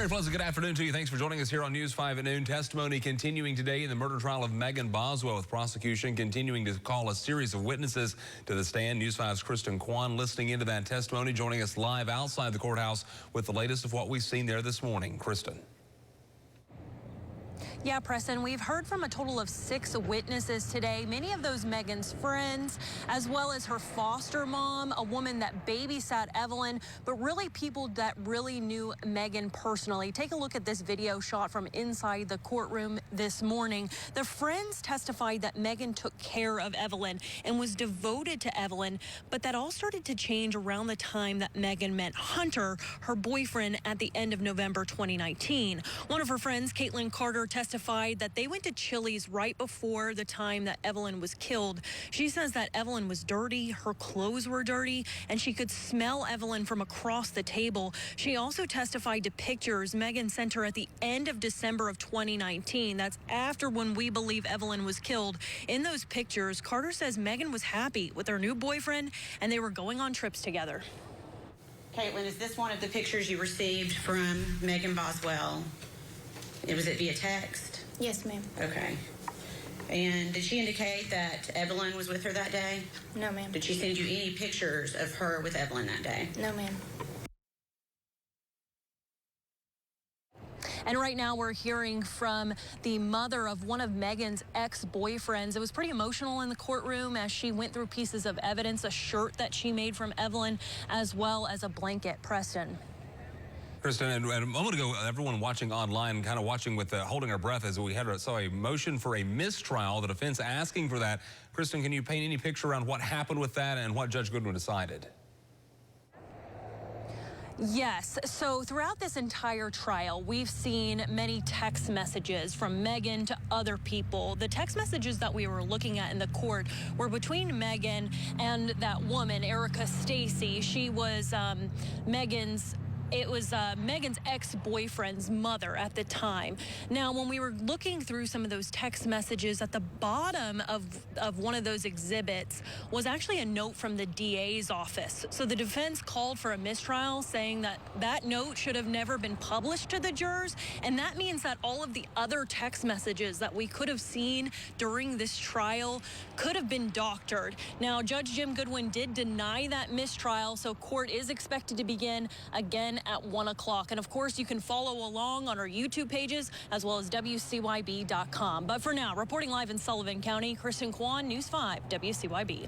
very pleasant good afternoon to you. Thanks for joining us here on News 5 at noon. Testimony continuing today in the murder trial of Megan Boswell, with prosecution continuing to call a series of witnesses to the stand. News 5's Kristen Kwan listening into that testimony, joining us live outside the courthouse with the latest of what we've seen there this morning. Kristen. Yeah, Preston, we've heard from a total of 6 witnesses today, many of those Megan's friends, as well as her foster mom, a woman that babysat Evelyn, but really people that really knew Megan personally. Take a look at this video shot from inside the courtroom this morning. The friends testified that Megan took care of Evelyn and was devoted to Evelyn, but that all started to change around the time that Megan met Hunter, her boyfriend, at the end of November 2019. One of her friends, Caitlin Carter, testified that they went to Chili's right before the time that Evelyn was killed. She says that Evelyn was dirty, her clothes were dirty, and she could smell Evelyn from across the table. She also testified to pictures Megan sent her at the end of December of 2019. That's after when we believe Evelyn was killed. In those pictures, Carter says Megan was happy with her new boyfriend and they were going on trips together. Caitlin, is this one of the pictures you received from Megan Boswell? Was it via text? Yes, ma'am. Okay. And did she indicate that Evelyn was with her that day? No, ma'am. Did she send you any pictures of her with Evelyn that day? No, ma'am. And right now we're hearing from the mother of one of Megan's ex-boyfriends. It was pretty emotional in the courtroom as she went through pieces of evidence, a shirt that she made from Evelyn, as well as a blanket. Preston. Kristen, and a moment ago, everyone watching online kind of watching with holding our breath as we saw a motion for a mistrial, the defense asking for that. Kristen, can you paint any picture around what happened with that and what Judge Goodwin decided? Yes. So throughout this entire trial, we've seen many text messages from Megan to other people. The text messages that we were looking at in the court were between Megan and that woman, Erica Stacy. She was Megan's ex-boyfriend's mother at the time. Now, when we were looking through some of those text messages, at the bottom of one of those exhibits was actually a note from the DA's office. So the defense called for a mistrial, saying that that note should have never been published to the jurors, and that means that all of the other text messages that we could have seen during this trial could have been doctored. Now, Judge Jim Goodwin did deny that mistrial, so court is expected to begin again at 1 o'clock. And of course, you can follow along on our YouTube pages as well as WCYB.com. But for now, reporting live in Sullivan County, Kristen Kwan, News 5, WCYB.